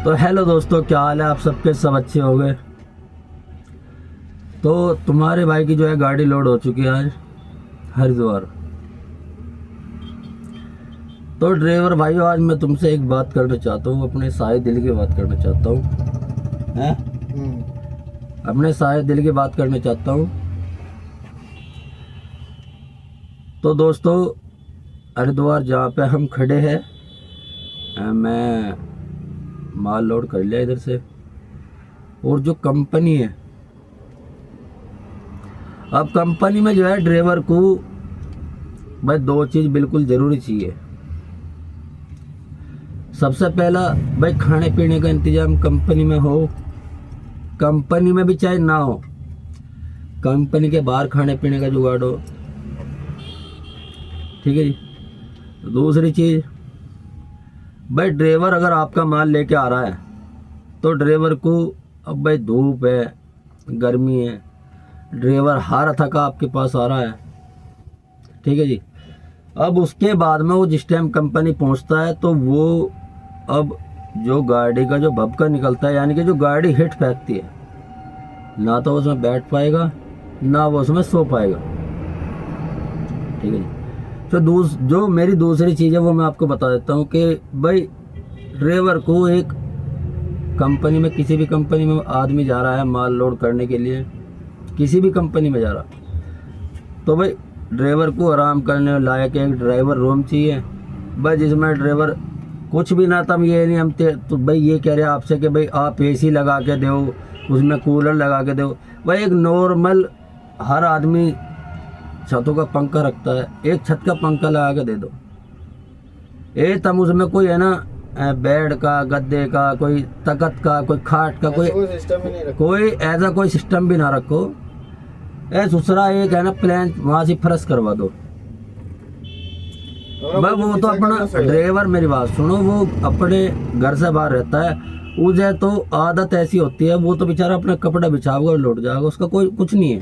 तो हेलो दोस्तों, क्या हाल है आप सबके? सब अच्छे हो गए? तो तुम्हारे भाई की जो है गाड़ी लोड हो चुकी है आज हरिद्वार। तो ड्राइवर भाइयों, आज मैं तुमसे एक बात करना चाहता हूँ, अपने सारे दिल की बात करना चाहता हूँ। हैं? अपने सारे दिल की बात करना चाहता हूँ। तो दोस्तों, हरिद्वार जहाँ पे हम खड़े हैं, मैं माल लोड कर लिया इधर से। और जो कंपनी है, अब कंपनी में जो है ड्राइवर को भाई दो चीज़ बिल्कुल ज़रूरी चाहिए। सबसे पहला, भाई खाने पीने का इंतजाम कंपनी में हो, कंपनी में भी चाहे ना हो, कंपनी के बाहर खाने पीने का जुगाड़ हो। ठीक है जी। दूसरी चीज़, भाई ड्राइवर अगर आपका माल लेके आ रहा है तो ड्राइवर को, अब भाई धूप है, गर्मी है, ड्राइवर हारा थका आपके पास आ रहा है। ठीक है जी। अब उसके बाद में वो जिस टाइम कंपनी पहुंचता है तो वो, अब जो गाड़ी का जो भपका निकलता है, यानी कि जो गाड़ी हिट फेंकती है, ना तो उसमें बैठ पाएगा ना वो उसमें सो पाएगा। ठीक है जी। तो जो मेरी दूसरी चीज़ है वो मैं आपको बता देता हूँ कि भाई ड्राइवर को, एक कंपनी में, किसी भी कंपनी में आदमी जा रहा है माल लोड करने के लिए, किसी भी कंपनी में जा रहा, तो भाई ड्राइवर को आराम करने लायक एक ड्राइवर रूम चाहिए। भाई जिसमें ड्राइवर कुछ भी ना, तब ये नहीं हम तो भाई ये कह रहे हैं आपसे कि भाई आप एसी लगा के दो, उसमें कूलर लगा के दो। भाई एक नॉर्मल, हर आदमी छतों का पंखा रखता है, एक छत का पंखा लगा के दे दो। तब उसमें कोई है ना बेड का, गद्दे का, कोई तकत का, कोई खाट का, कोई ऐसा कोई सिस्टम भी ना रखो। दूसरा एक है ना प्लान, वहां से फर्श करवा दो। भाई वो तो अपना ड्राइवर, मेरी बात सुनो, वो अपने घर से बाहर रहता है, उसे तो आदत ऐसी होती है, वो तो बेचारा अपना कपड़ा बिछाओगा और लौट जाएगा, उसका कोई कुछ नहीं है।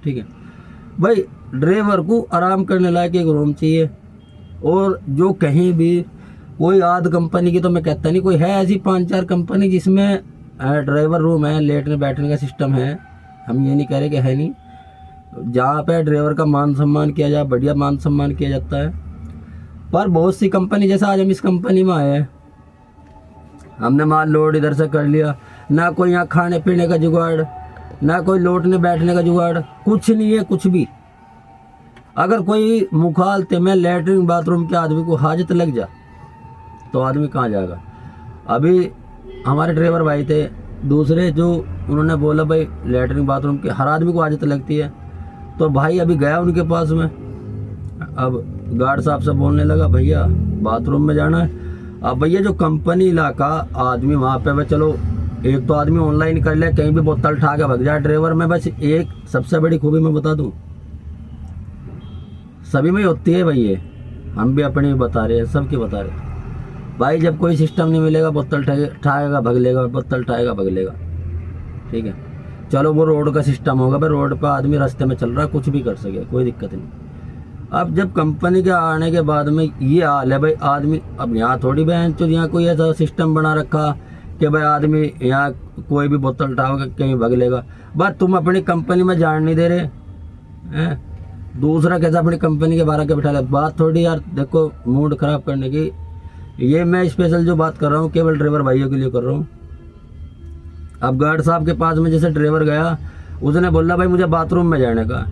ठीक है भाई, ड्राइवर को आराम करने लायक एक रूम चाहिए। और जो कहीं भी कोई आध कंपनी की, तो मैं कहता नहीं, कोई है ऐसी 5-4 कंपनी जिसमें ड्राइवर रूम है, लेटने बैठने का सिस्टम है। हम ये नहीं कह रहे कि है नहीं, जहाँ पे ड्राइवर का मान सम्मान किया जाए, बढ़िया मान सम्मान किया जाता है। पर बहुत सी कंपनी, जैसे आज हम इस कंपनी में आए हैं, हमने माल लोड इधर से कर लिया, ना कोई यहाँ खाने पीने का जुगाड़, ना कोई लौटने बैठने का जुगाड़, कुछ नहीं है, कुछ भी। अगर कोई मुखालते में लेटरिन बाथरूम के आदमी को हाजत लग जा तो आदमी कहाँ जाएगा? अभी हमारे ड्राइवर भाई थे दूसरे, जो उन्होंने बोला भाई लेटरिन बाथरूम के हर आदमी को हाजत लगती है, तो भाई अभी गया उनके पास में, अब गार्ड साहब से बोलने लगा भैया बाथरूम में जाना है। अब भैया जो कंपनी इलाका, आदमी वहाँ पे, चलो एक तो आदमी ऑनलाइन कर ले, कहीं भी बोतल उठा के भग जाए। ड्राइवर में बस एक सबसे बड़ी खूबी मैं बता दूं, सभी में होती है भाई, ये हम भी अपनी बता रहे हैं, सबकी बता रहे हैं भाई। जब कोई सिस्टम नहीं मिलेगा, बोतल उठाएगा भग लेगा, बोतल उठाएगा भग लेगा। ठीक है, चलो वो रोड का सिस्टम होगा, भाई रोड पर आदमी रास्ते में चल रहा है, कुछ भी कर सके, कोई दिक्कत नहीं। अब जब कंपनी के आने के बाद में ये हाल है भाई, आदमी अब यहाँ थोड़ी बहन, तो यहाँ कोई ऐसा सिस्टम बना रखा कि भाई आदमी यहाँ कोई भी बोतल उठाओगे कहीं भग लेगा। बस तुम अपनी कंपनी में जान नहीं दे रहे हैं, दूसरा कैसा अपनी कंपनी के बारे में बिठा ले। बात थोड़ी यार, देखो मूड खराब करने की, ये मैं स्पेशल जो बात कर रहा हूँ केवल ड्राइवर भाइयों के लिए कर रहा हूँ। अब गार्ड साहब के पास में जैसे ड्राइवर गया, उसने बोला भाई मुझे बाथरूम में जाने का,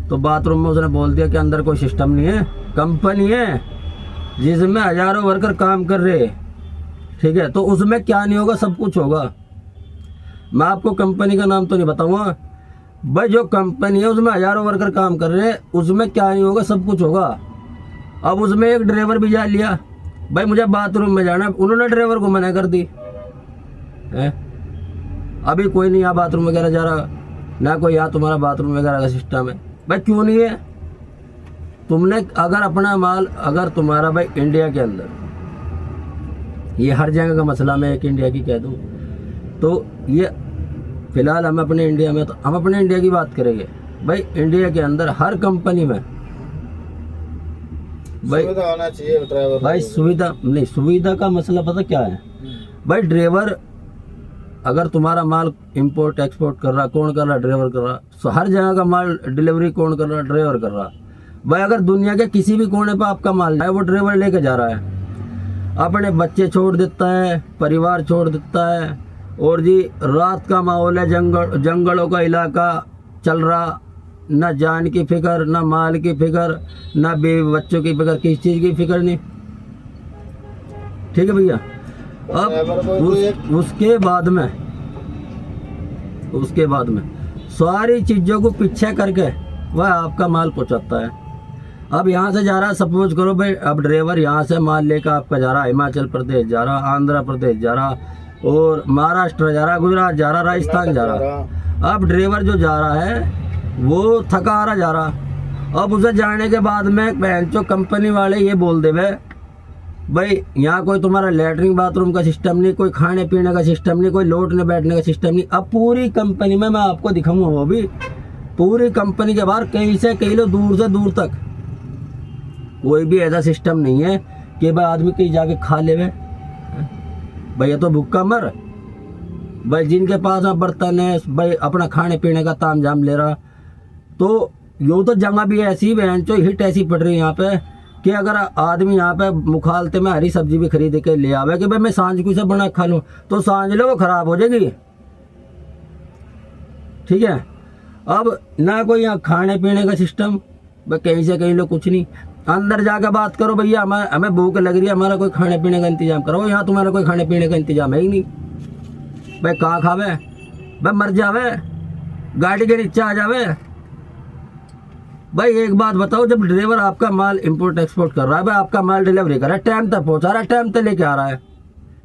तो बाथरूम में उसने बोल दिया कि अंदर कोई सिस्टम नहीं है, कंपनी है जिसमें हजारों वर्कर काम कर रहे हैं। ठीक है, तो उसमें क्या नहीं होगा, सब कुछ होगा। मैं आपको कंपनी का नाम तो नहीं बताऊंगा भाई, जो कंपनी है उसमें हजारों वर्कर काम कर रहे हैं, उसमें क्या नहीं होगा, सब कुछ होगा। अब उसमें एक ड्राइवर भी जा लिया, भाई मुझे बाथरूम में जाना, उन्होंने ड्राइवर को मना कर दी है। अभी कोई नहीं यहाँ बाथरूम वगैरह जा रहा, ना कोई यहाँ तुम्हारा बाथरूम वगैरह का सिस्टम है। भाई क्यों नहीं है? तुमने अगर अपना माल, अगर तुम्हारा भाई इंडिया के अंदर, ये हर जगह का मसला, मैं एक इंडिया की कह दूँ तो ये फिलहाल हम अपने इंडिया में, तो हम अपने इंडिया की बात करेंगे भाई। इंडिया के अंदर हर कंपनी में भाई सुविधा होना चाहिए। भाई सुविधा नहीं, सुविधा का मसला पता क्या है, भाई ड्राइवर अगर तुम्हारा माल इंपोर्ट एक्सपोर्ट कर रहा, कौन कर रहा? ड्राइवर कर रहा। सो हर जगह का माल डिलीवरी कौन कर रहा? ड्राइवर कर रहा। भाई अगर दुनिया के किसी भी कोने पर आपका माल है वो ड्राइवर लेके जा रहा है। अपने बच्चे छोड़ देता है, परिवार छोड़ देता है, और जी रात का माहौल है, जंगलों का इलाका चल रहा, ना जान की फिक्र, ना माल की फिक्र, ना बीवी बच्चों की फिक्र, किस चीज़ की फिक्र नहीं। ठीक है भैया। अब उसके बाद में सारी चीज़ों को पीछे करके वह आपका माल पहुंचाता है। अब यहाँ से जा रहा है, सपोज करो भाई, अब ड्राइवर यहाँ से माल लेकर आपका जा रहा, हिमाचल प्रदेश जा रहा, आंध्र प्रदेश जा रहा, और महाराष्ट्र जा रहा, गुजरात जा रहा, राजस्थान जा रहा। अब ड्राइवर जो जा रहा है वो थका हारा जा रहा। अब उसे जाने के बाद में जो कंपनी वाले ये बोल देवे भाई यहाँ कोई तुम्हारा लैटरिन बाथरूम का सिस्टम नहीं, कोई खाने पीने का सिस्टम नहीं, कोई लौटने बैठने का सिस्टम नहीं। अब पूरी कंपनी में मैं आपको दिखाऊंगा, वो भी पूरी कंपनी के बाहर कहीं से कहीं लो दूर से दूर तक कोई भी ऐसा सिस्टम नहीं है कि भाई आदमी कहीं जाके खा लेवे। भैया तो भूखा मर। भाई जिनके पास अब बर्तन है, भाई अपना खाने पीने का तामझाम ले रहा। तो यूँ तो जगह भी ऐसी बहनचो हिट ऐसी पड़ रही है यहाँ पे कि अगर आदमी यहाँ पे मुखालते में हरी सब्जी भी खरीद के ले आवे कि भाई मैं सांझ को से बना खा लूँ, तो सांझ लो वो खराब हो जाएगी। ठीक है। अब ना कोई यहाँ खाने पीने का सिस्टम, भाई कहीं से कहीं लो कुछ नहीं। अंदर जाकर बात करो भैया हमें भूख लग रही है, हमारा कोई खाने पीने का इंतजाम करो। यहाँ तुम्हारा कोई खाने पीने का इंतजाम है ही नहीं। भाई कहाँ खावे? भाई मर जावे, गाड़ी के नीचे आ जावे। भाई एक बात बताओ, जब ड्राइवर आपका माल इंपोर्ट एक्सपोर्ट कर रहा है, भाई आपका माल डिलीवरी कर रहा है, टाइम तक पहुंचा रहा है, टाइम तक लेके आ रहा है,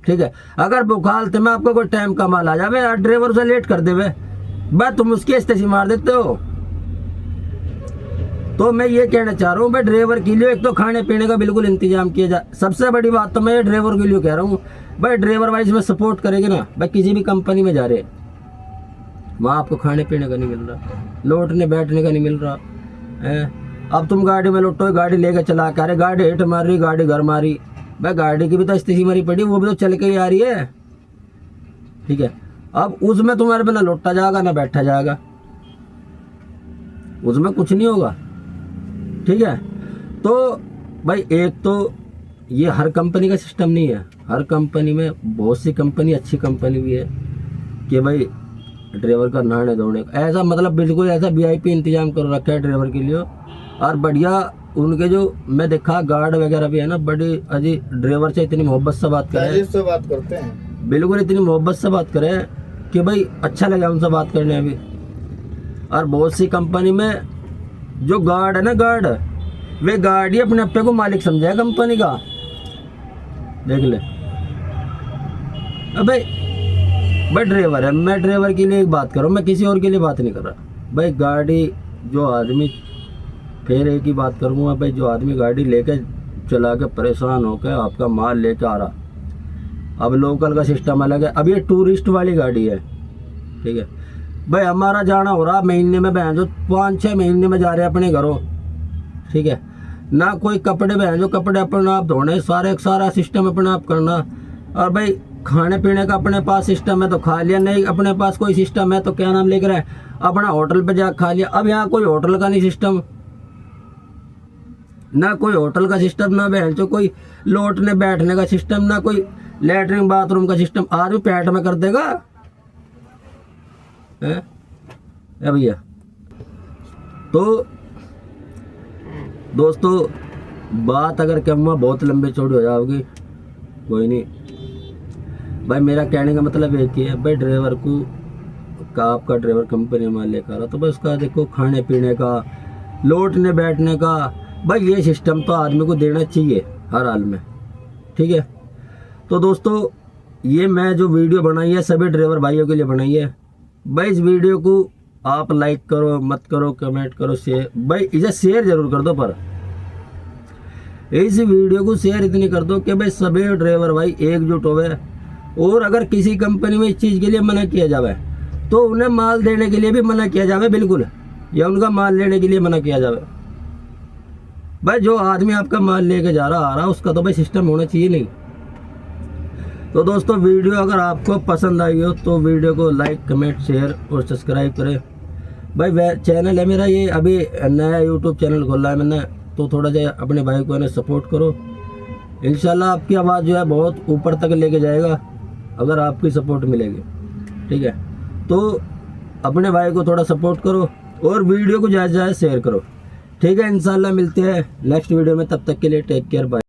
ठीक है। अगर बुखालते में आपको कोई टाइम का माल आ जाए और ड्राइवर उसे लेट कर देवे, भाई तुम उसकी स्टेशन मार देते हो। तो मैं ये कहना चाह रहा हूँ भाई ड्राइवर के लिए एक तो खाने पीने का बिल्कुल इंतजाम किया जाए। सबसे बड़ी बात तो मैं ये ड्राइवर के लिए कह रहा हूँ, भाई ड्राइवर वाइज में सपोर्ट करेंगे ना, भाई किसी भी कंपनी में जा रहे वहाँ आपको खाने पीने का नहीं मिल रहा, लौटने बैठने का नहीं मिल रहा है। अब तुम गाड़ी में लौटो, गाड़ी लेकर चला के, अरे गाड़ी हेठ मार रही, गाड़ी घर मारी, भाई गाड़ी की भी तो स्थिति मरी पड़ी, वो भी तो चल के ही आ रही है, ठीक है। अब उसमें तुम्हारे पे ना लौटा जाएगा ना बैठा जाएगा, उसमें कुछ नहीं होगा, ठीक है। तो भाई एक तो ये हर कंपनी का सिस्टम नहीं है, हर कंपनी में बहुत सी कंपनी अच्छी कंपनी भी है कि भाई ड्राइवर का नहाने धोने का ऐसा मतलब बिल्कुल ऐसा वीआईपी इंतजाम कर रखा है ड्राइवर के लिए। और बढ़िया उनके जो मैं देखा गार्ड वगैरह भी है ना, बड़ी अजी ड्राइवर से इतनी मोहब्बत से बात करते हैं, बिल्कुल इतनी मोहब्बत से बात करें कि भाई अच्छा लगा उनसे बात करने अभी। और बहुत सी कंपनी में जो गार्ड है ना, गार्ड वे गार्ड ही अपने अपने को मालिक समझा है कंपनी का, देख ले। अबे भाई ड्राइवर है, मैं ड्राइवर के लिए एक बात कर रहा हूँ, मैं किसी और के लिए बात नहीं कर रहा। भाई गाड़ी जो आदमी, फिर एक ही बात करूँगा, भाई जो आदमी गाड़ी लेके चला के परेशान होकर आपका माल लेके आ रहा, अब लोकल का सिस्टम अलग है, अब ये टूरिस्ट वाली गाड़ी है, ठीक है। भाई हमारा जाना हो रहा महीने में बहन जो 5-6 महीने में जा रहे हैं अपने घरों, ठीक है। ना कोई कपड़े बहन जो कपड़े अपने आप धोने, सारा सिस्टम अपने आप करना। और भाई खाने पीने का अपने पास सिस्टम है तो खा लिया, नहीं अपने पास कोई सिस्टम है तो क्या नाम लेकर है अपना होटल पे जा खा लिया। अब यहाँ कोई होटल का नहीं सिस्टम, ना कोई होटल का सिस्टम, ना बहन जो कोई लौटने बैठने का सिस्टम, ना कोई लैटरिन बाथरूम का सिस्टम। आदमी पेट में कर देगा है भैया। तो दोस्तों बात अगर कहूँगा बहुत लंबी चौड़ी हो जाओगी, कोई नहीं। भाई मेरा कहने का मतलब एक ही है, भाई ड्राइवर को का आपका ड्राइवर कंपनी में लेकर आ रहा तो भाई उसका देखो खाने पीने का, लौटने बैठने का, भाई ये सिस्टम तो आदमी को देना चाहिए हर हाल में, ठीक है। तो दोस्तों ये मैं जो वीडियो बनाई है सभी ड्राइवर भाइयों के लिए बनाई है। भाई इस वीडियो को आप लाइक करो मत करो, कमेंट करो, शेयर, भाई इसे शेयर जरूर कर दो, पर इस वीडियो को शेयर इतनी कर दो कि भाई सभी ड्राइवर भाई एकजुट होवे। और अगर किसी कंपनी में इस चीज़ के लिए मना किया जाए तो उन्हें माल देने के लिए भी मना किया जाए बिल्कुल, या उनका माल लेने के लिए मना किया जाए। भाई जो आदमी आपका माल लेके जा रहा आ रहा उसका तो भाई सिस्टम होना चाहिए नहीं। तो दोस्तों वीडियो अगर आपको पसंद आई हो तो वीडियो को लाइक कमेंट शेयर और सब्सक्राइब करें। भाई चैनल है मेरा ये, अभी नया यूट्यूब चैनल खोला है मैंने, तो थोड़ा सा अपने भाई को है सपोर्ट करो। इंशाल्लाह आपकी आवाज़ जो है बहुत ऊपर तक लेके जाएगा अगर आपकी सपोर्ट मिलेगी, ठीक है। तो अपने भाई को थोड़ा सपोर्ट करो और वीडियो को ज़्यादा से ज़्यादा शेयर करो, ठीक है। इंशाल्लाह मिलते हैं नेक्स्ट वीडियो में, तब तक के लिए टेक केयर, बाय।